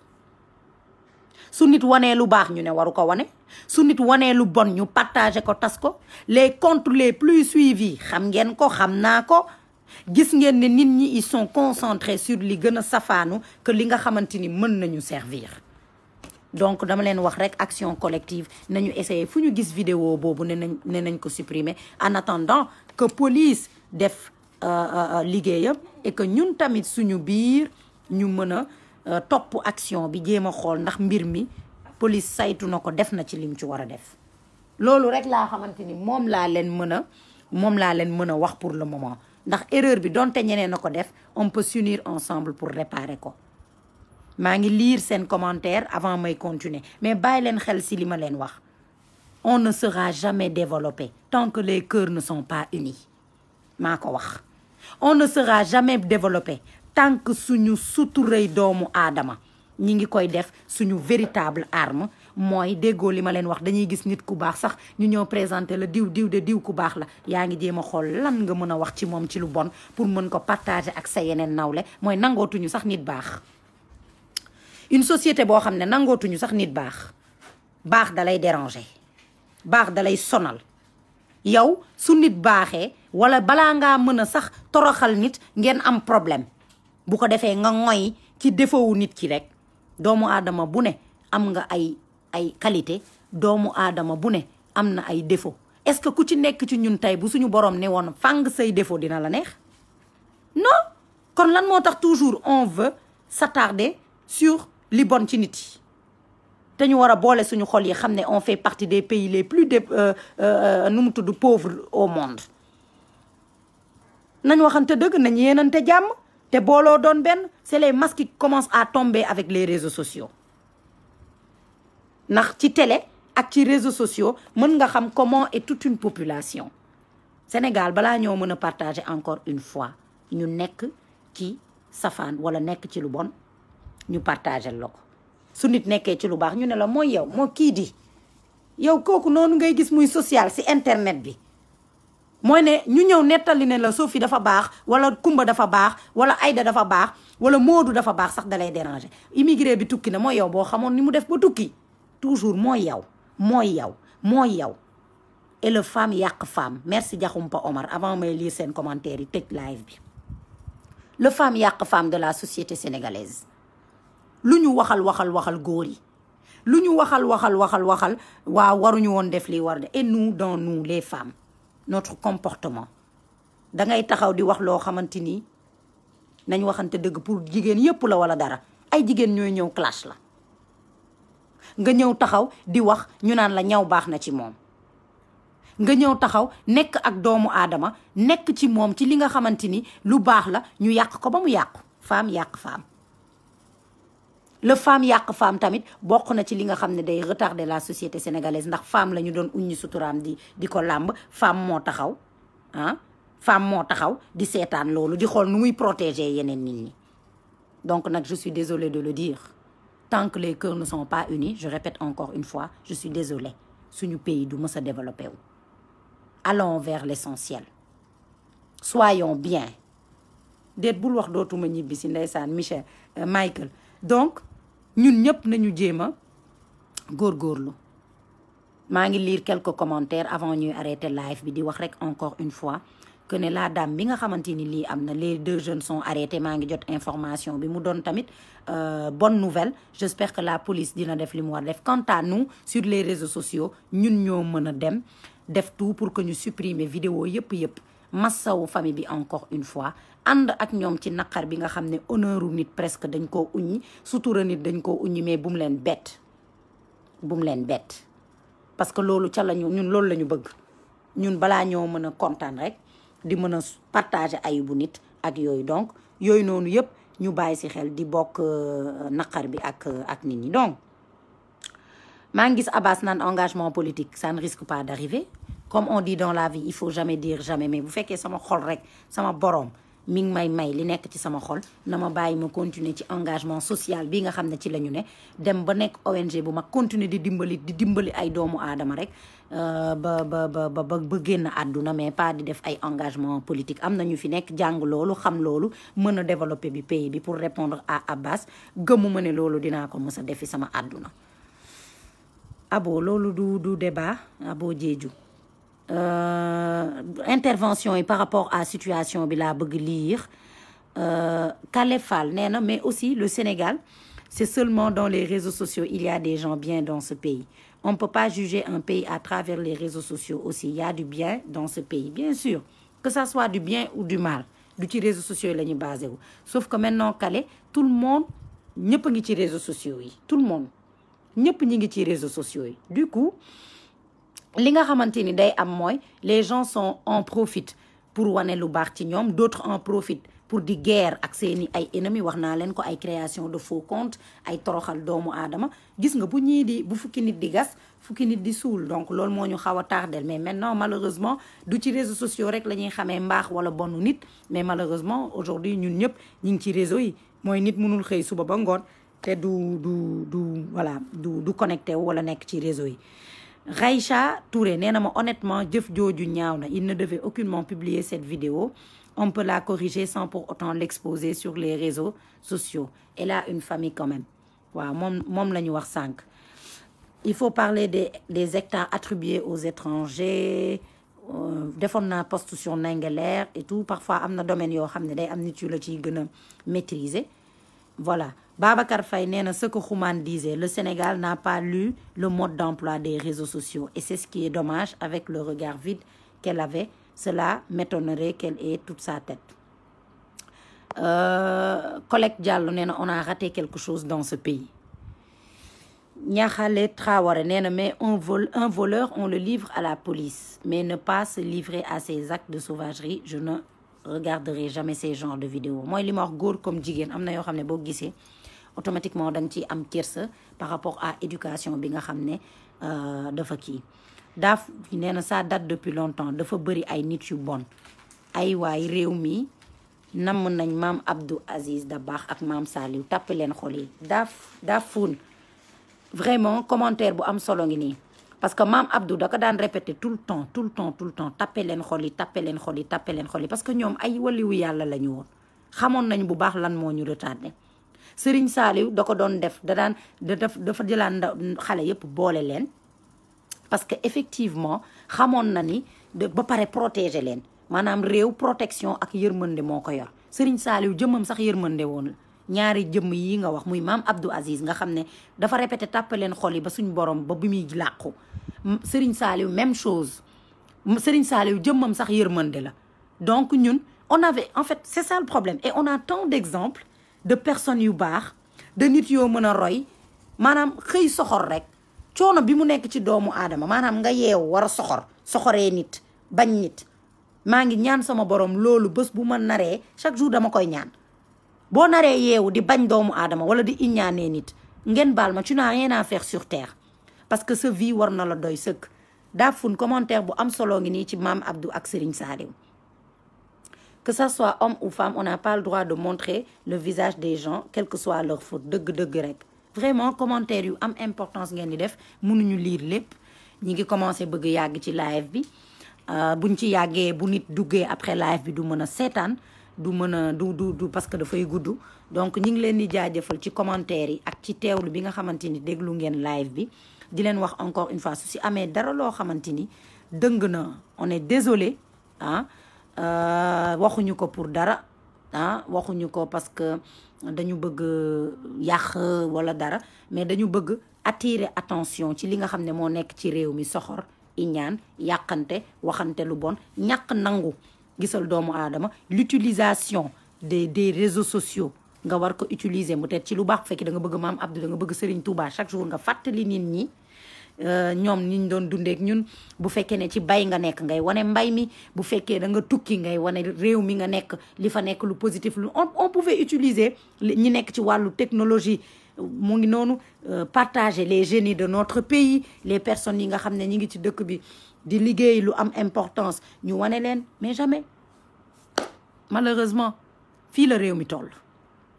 su nit wanee lu baax ñu ne waru ko wane, su nit wanee lu bon ñu partager ko, tas ko. les comptes les plus suivis xam ngeen ko, xam naa ko. gis ngeen ne nit ñi ils sont concentrés sur li gën a safaanu que li nga xamante ni mën nañu servir. donc dama leen wax rek action collective nañu essayer fu ñu gis vidéo boobu ne nañ ko supprimer en attendant que police def liggéeyam et que ñun tamit suñu biir ñu mën a topp action bi jéem a xool ndax mbir mi police saytu na ko, def na ci lim ci war a def. loolu rek laa xamante ni moom laa leen mën a wax pour le moment. ndax erreur bi donte ñeneen na ko def on peut s'unir ensemble pour réparer ko. maa ngi lire seen commentaire avant may continuer mais bàyyi leen xel si li ma leen wax. on ne sera jamais développé tant que les cœurs ne sont pas unis. maa ko wax. on ne sera jamais développé tant que suñu suturay doomu aadama ñi ngi koy def suñu véritable arme. mooy déggoo li ma leen wax, dañuy gis nit ku baax sax ñu ñëw présenter la diw ku baax la, yaa ngi jéem a xool lan nga mën a wax ci moom ci lu bon pour mën ko partager ak sa yeneen nawle. mooy nangootuñu sax nit baax. une société boo xam ne nangootuñu sax nit baax dalay déranger, baax dalay sonal. yow su nit baaxee wala balaa ngaa mën a sax toroxal nit ngeen am problème, bu ko defee nga ngoy ci défaut wu nit ki rek. doomu aadama bu ne am nga ay qualité, doomu aadama bu ne am na ay défaut. est-ce que ku ci nekk ci ñun tey bu suñu borom ne woon fang say défaut dina la neex? non. kon lan moo tax toujours on veut s'attarder sur li bon ci nit yi te ñu war a boole suñu xol yi xam ne on fait partie des pays les plus pauvres au monde. nañ waxante dëgg, nañ yéenante jàmm te booloo doon benn. c'est les masques qui commencent à tomber avec les réseaux sociaux. ndax ci télé ak ci réseaux sociaux mën nga xam comment est toute une population. Sénégal balaa ñoo mën a partager encore une fois ñu nekk ci safaan wala nekk ci lu bon ñu partager la ko. su nit nekkee ci lu baax ñu ne la mooy yow moo kii di yow kooku noonu ngay gis muy social ci internet bi mooy ne ñu ñëw nettali ne la Sophie dafa baax wala Kumba dafa baax wala Aïda dafa baax wala Modou dafa baax sax dalay déranger. immigré bi tukki na mooy yow boo xamoon ni mu def ba tukki toujours mooy yow mooy yow mooy yow. et le femme yàq femme merci Diakhoumpa Omar avant may lire seen commentaire yi tëj live bi. le femme yàq femme de la société sénégalaise lu ñu waxal góor yi lu ñu waxal waaw waruñu woon def lii war de et nous dans nous les femmes notre comportement da ngay taxaw di wax loo xamante ni nañ waxante dëgg pour jigéen yépp la wala dara ay jigéen ñooy ñëw clash la nga ñëw taxaw di wax ñu naan la ñaw baax na ci moom nga ñëw taxaw nekk ak doomu aadama nekk ci moom ci li nga xamante ni lu baax la ñu yàq ko ba mu yàqu. femme yàq femme le femme yàq femme tamit bokk na ci li nga xam ne day retarder la société sénégalaise ndax femme la ñu doon uññi suturaam di ko làmb femme moo taxaw femme moo taxaw di seetaan loolu di xool nu muy protéger yeneen nit ñi. donc nag je suis désolée de le dire tant que les cœurs ne sont pas unis je répète encore une fois je suis désolée suñu pays du mës a développé wu. allons vers l'essentiel soyons bien déet bul wax dootuma ñibbi si ndeysaan Michael donc ñun ñëpp nañu jéem a góorgóorlu. maa ngi lire quelques commentaires avant ñuy arrêter live bi di wax rek encore une fois que ne la dame bi nga xamante ni lii am na les 2 jeunes sont arrêtés maa ngi jot information bi mu doon tamit bonne nouvelle j'espère que la police dina def li mu war def. quant à nous sur les réseaux sociaux ñun ñoo mën a dem def tout pour que ñu supprimer vidéo yëpp massawu famille bi encore une fois ànd ak ñoom ci naqar bi nga xam ne honneuru nit presque dañ koo uññi sutura nit dañ koo uññi mais bu mu leen bett parce que loolu ca lañu ñun loolu la ñu bëgg ñun balaa ñoo mën a kontaan rek di mën a partager ayibu nit ak yooyu donc yooyu noonu yëpp ñu bàyyi ci xel di bokk naqar bi ak nit ñi. donc maa ngi gis Abbas naan engagement politique ça ne risque pas d'arriver comme on dit dans la vie il faut jamais dire jamais mais bu fekkee sama xol rek sama borom mi ngi may li nekk ci sama xol na ma bàyyi ma continuer ci engagement social bi nga xam ne ci la ñu ne dem ba nekk ONG bu ma continuer di dimbali ay doomu aadama rek ba génn àdduna mais pas di def ay engagement politique. am na ñu fi nekk jàng loolu xam loolu mën a développer bi pays bi pour répondre à Abbas gëmuma ne loolu dinaa ko mës a defi sama àdduna. abo loolu du débat abo jeeju intervention yi par rapport à situation bi laa bëgg lire Kalefal nee na mais aussi le Sénégal c'est seulement dans les réseaux sociaux il y a des gens bien dans ce pays on ne peut pas juger un pays à travers les réseaux sociaux aussi il y a du bien dans ce pays bien sûr que ça soit du bien ou du mal du ci réseaux sociaux yi la ñu basé wu sauf que maintenant Kale tout le monde ñëpp a ngi ci réseaux sociaux yi tout le monde ñëpp ñi ngi ci réseaux sociaux yi du coup li nga xamante ni day am mooy les gens en profitent pour wane lu baax ci ñoom d'autres en profitent pour di guerre ak seeni ay ennemis wax naa leen ko ay création de faux comptes ay toroxal doomu aadama gis nga bu fukki nit di gas fukki nit di suul donc loolu moo ñu xaw a tardel mais maintenant malheureusement du ci réseaux sociaux rek la ñuy xamee mbaax wala bonu nit mais malheureusement aujourd'hui ñun ñëpp ñu ngi ci réseau yi mooy nit mënul xëy suba ba ngoon te du connecté wala nekk ci réseau yi. Raïcha Touré nee na ma honnêtement jëf jooju ñaaw na il ne devait aucunement publier cette vidéo on peut la corriger sans pour autant l'exposer sur les réseaux sociaux elle a une famille quand même waaw moom la ñu wax sànq. il faut parler des hectares attribués aux étrangers defoon naa post sur Ndingler et tout parfois am na domaine yoo xam ne day am nit yu la ciy gën a maîtriser voilà. Babacar Faye nee na ce que Khoumane disait le Sénégal n'a pas lu le mode d'emploi des réseaux sociaux et c'est ce qui est dommage avec le regard vide qu'elle avait cela m'étonnerait qu'elle ait toute sa tête. Collecte Diallo nee na on a raté quelque chose dans ce pays. Niakhale Traoré nee na mais un voleur on le livre à la police mais ne pas se livrer à ces actes de sauvagerie je ne regarderai jamais ces genres de vidéos mooy li ma wax góor comme jigéen am na yoo xam ne boo gisee automatiquement da nga ciy am kersa par rapport à éducation bi nga xam ne dafa kii daaf nee na ça date depuis longtemps dafa bëri ay nit yu bon ay waay réew mi namm nañ maam Abdou Aziz Dabakh ak maam Saliou tàppe leen xol yi daaf fuun vraiment commentaire bu am solo ngi nii parce que maam Abdou da ko daan répété tout le temps tappe leen xol yi tappe leen xol yi tappe leen xol yi parce que ñoom ay waliwu yàlla la ñu woon xamoon nañ bu baax lan moo ñu retardé Serigne Saliou da ko doon def dafa jëlaan xale yëpp boole leen parce que effectivement xamoon na ni ba pare protéger leen maanaam réew protection ak yërmande moo ko yor Serigne Saliou jëmmam sax yërmande woon la ñaari jëmm yi nga wax muy maam Abdou Aziz nga xam ne dafa répété tàppe leen xol yi ba suñ borom ba bi muy làqu Serigne Saliou même chose Serigne Saliou jëmmam sax yërmande la donc ñun on avait en fait c'est ça le problème et on a tant d'exemples de personnes yu baax de nit yoo mën a roy maanaam xëy soxor rek coono bi mu nekk ci doomu aadama maanaam nga yeewu war a soxoree nit bañ nit maa ngi ñaan sama borom loolu bés bu ma naree chaque jour dama koy ñaan boo naree yeewu di bañ doomu aadama wala di iñaanee nit ngeen baal ma tu n'as rien à faire sur terre parce que sa vie war na la doy sëkk daafun commentaire bu am solo ngi nii ci maam Abdou ak Serigne Saliou que ça soit homme ou femme on n'a pas le droit de montrer le visage des gens quelle que soit leur faute dëgg-dëgg rek vraiment commentaire yu am importance ngeen di def mënuñu lire lépp ñi ngi commencé bëgg yàgg ci live bi buñ ci yàggee bu nit duggee après live bi du mën a seetaan du mën a du parce que dafay gudd donc ñi ngi leen di jaajëfal ci commentaire yi ak ci teewlu bi nga xamante ni déglu ngeen live bi di leen wax encore une fois su si amee dara loo xamante ni dëng na on est désolé waxuñu ko pour dara waxuñu ko parce que dañu bëgg yàq wala dara mais dañu bëgg attirer attention ci li nga xam ne moo nekk ci réew mi soxor iñaan yàqante waxante lu bon ñàkk nangu gisal doomu aadama l'utilisation des réseaux sociaux nga war ko utiliser peut-être ci lu baax fekk da nga bëgg maam Abdou da nga bëgg Serigne Touba chaque jour nga fàttali nit ñi ñoom niñ doon dundeek ñun bu fekkee ne ci bay nga nekk ngay wane mbay mi bu fekkee da nga tukki ngay wane réew mi nga nekk li fa nekk lu positif lu on pouvait utiliser ñi nekk ci wàllu technologie mu ngi noonu partager les génies de notre pays les personnes yi nga xam ne ñi ngi ci dëkk bi di liggéey lu am importance ñu wane leen mais jamais malheureusement fii la réew mi toll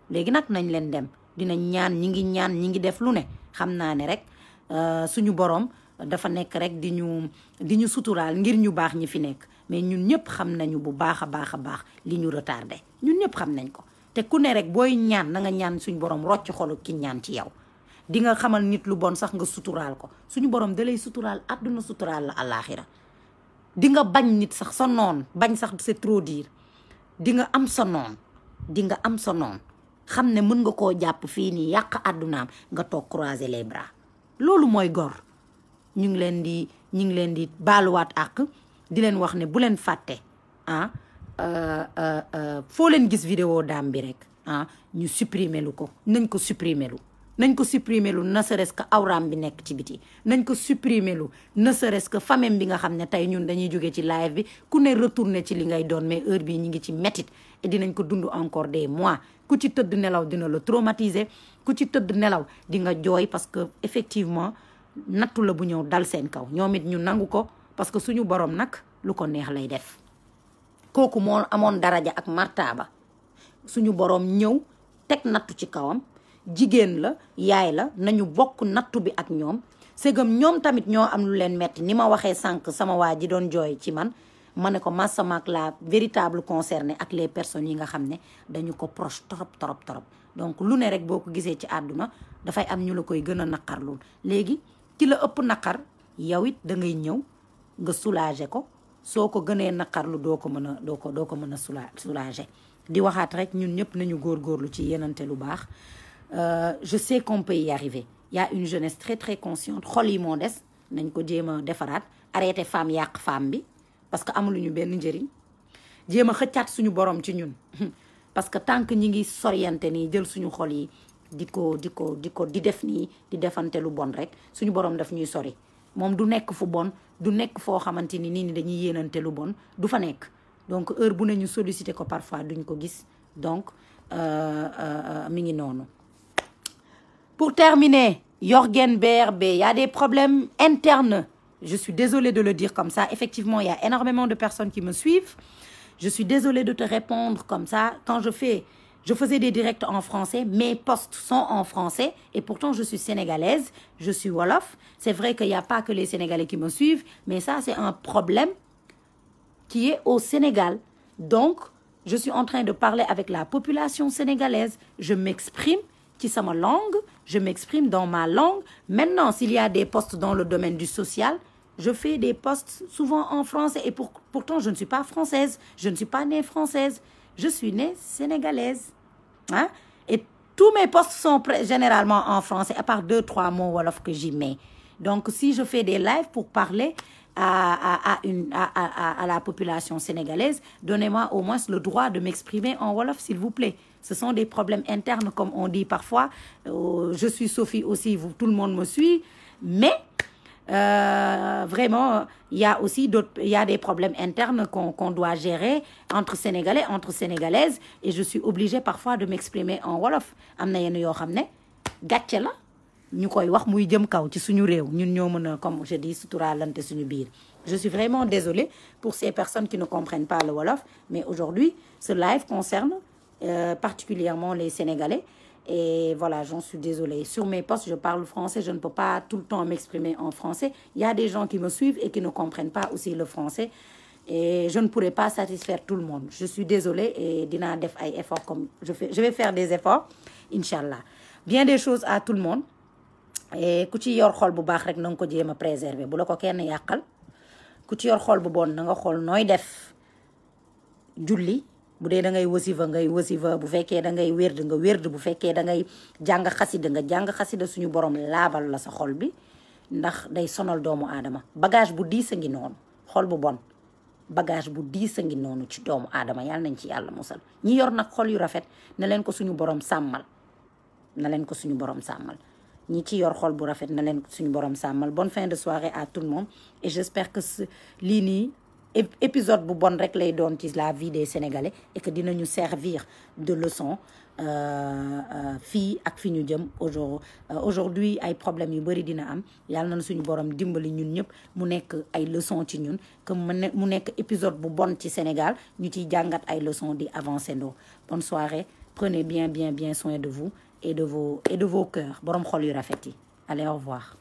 léegi nag nañ leen dem dinañ ñaan ñi ngi def lu ne xam naa ne rek suñu borom dafa nekk rek di ñu suturaal ngir ñu baax ñi fi nekk mais ñun ñëpp xam nañu bu baax a baax li ñu retardé ñun ñëpp xam nañ ko te ku ne rek booy ñaan na nga ñaan suñu borom rocc xolu ki ñaan ci yow di nga xamal nit lu bon sax nga suturaal ko suñu borom da lay suturaal àdduna suturaal la àllaaxira di nga bañ nit sax sa noon bañ sax c'est trop dire di nga am sa noon xam ne mën nga koo jàpp fii nii yàq àddunaam nga toog croiser les bras loolu mooy gor ñu ngi leen di baaluwaat ak di leen wax ne bu leen fàtte foo leen gis vidéo daam bi rek ñu supprimer lu ko nañ ko supprimer lu ne serait-ce que awraam bi nekk ci biti nañ ko supprimer lu ne serait-ce que famille bi nga xam ne tey ñun dañuy jóge ci live bi ku ne retourner ci li ngay doon mais heure bii ñu ngi ci métit et dinañ ko dund encore des mois ku ci tëdd nelaw dina la traumatiser ku ci tëdd nelaw di nga jooy parce que effectivement nattu la bu ñëw dal seen kaw ñoom it ñu nangu ko parce que suñu borom nag lu ko neex lay def kooku moo amoon daraja ak martaaba suñu borom ñëw teg nattu ci kawam jigéen la yaay la nañu bokk nattu bi ak ñoom segam ñoom tamit ñoo am lu leen metti ni ma waxee sànq sama waa ji doon jooy ci man ma ne ko massamaak la véritable concernée ak les personnes yi nga xam ne dañu ko proche trop donc lu ne rek boo ko gisee ci àdduna dafay am ñu la koy gën a naqarlu léegi ki la ëpp naqar yow it da ngay ñëw nga soulager ko soo ko gënee naqarlu doo ko mën a soulager di waxaat rek ñun ñëpp nañu góorgóorlu ci yenante lu baax je sais qu'on peut y arriver il y a une jeunesse très très consciente xol yi moo des nañ ko jéem a defaraat arrêter femme yàq femme bi parce que amuluñu benn njëriñ jéem a xëccaat suñu borom ci ñun parce que tant que ñi ngi soriante nii jël suñu xol yi di def nii di defante lu bon rek suñu borom daf ñuy sori moom du nekk fu bon du nekk foo xamante ni nit ñi dañuy yéenante lu bon du fa nekk donc heure bu ne ñu solliciter ko parfois duñ ko gis donc mi ngi noonu. Pour terminer, Jorgen BRB, il y a des problèmes internes. Je suis désolée de le dire comme ça. Effectivement, il y a énormément de personnes qui me suivent. Je suis désolée de te répondre comme ça. Quand je fais Je faisais des directs en français, mes posts sont en français et pourtant je suis sénégalaise, je suis Wolof. C'est vrai qu'il n'y a pas que les Sénégalais qui me suivent, mais ça c'est un problème qui est au Sénégal. Donc, je suis en train de parler avec la population sénégalaise. Je m'exprime qui c'est ma langue, je m'exprime dans ma langue. Maintenant, s'il y a des postes dans le domaine du social, je fais des posts souvent en français et pourtant je ne suis pas française, je ne suis pas née française. Je suis née sénégalaise. Hein? Et tous mes posts sont généralement en français, à part 2-3 mots wolof que j'y mets. Donc, si je fais des lives pour parler à la population sénégalaise, donnez-moi au moins le droit de m'exprimer en wolof, s'il vous plaît. Ce sont des problèmes internes, comme on dit parfois. Je suis Sophie aussi, tout le monde me suit. Mais... vraiment, il y a aussi des problèmes internes qu'on doit gérer entre Sénégalais, entre Sénégalaises, et je suis obligée parfois de m'exprimer en wolof. Am na yenn yoo xam ne gàcce la ñu koy wax muy jëm kaw ci suñu réew ñun ñoo mën a, comme je dis, suturaalante suñu biir. Je suis vraiment désolée pour ces personnes qui ne comprennent pas le wolof, mais aujourd'hui, ce live concerne particulièrement les Sénégalais. Et voilà, j'en suis désolée. Sur mes posts, je parle français. Je ne peux pas tout le temps m'exprimer en français. Il y a des gens qui me suivent et qui ne comprennent pas aussi le français. Et je ne pourrai pas satisfaire tout le monde. Je suis désolée et dina def ay efforts comme je vais faire des efforts, Inch'Allah. Bien des choses à tout le monde. Et ku ci yor xol bu baax rek na nga ko jéem a préserver. Bu la ko kenn yàqal. Ku ci yor xol bu bon na nga xool nooy def julli. Bu dee da ngay wasifa bu fekkee da ngay wérd nga wérd, bu fekkee da ngay jàng xasida nga jàng xasida, suñu borom laabal la sa xol bi ndax day sonal doomu aadama. Bagage bu diis a ngi noonu, xol bu bon bagage bu diis a ngi noonu ci doomu aadama, yàlla nañ ci yàlla musal. Ñi yor nag xol yu rafet na leen ko suñu borom sàmmal, na leen ko suñu borom sàmmal. Ñi ci yor xol bu rafet na leen ko suñu borom sàmmal. Bonne fin de soirée à tout le monde et j'espère que lii nii épisode bu bon rek lay doon ci la vie des Sénégalais et que dinañu servir de leçon fii ak fi ñu jëm. Aujourd'hui ay problèmes yu bari dina am, yàlla na suñu borom dimbali ñun ñëpp mu nekk ay leçon ci ñun, que mu nekk épisode bu bon ci Sénégal ñu ciy jàngat ay leçons di avancer ndoo. Bonne soirée, prenez bien soin de vous et de vos cœurs, borom xol yu rafet yi. Allez, au revoir.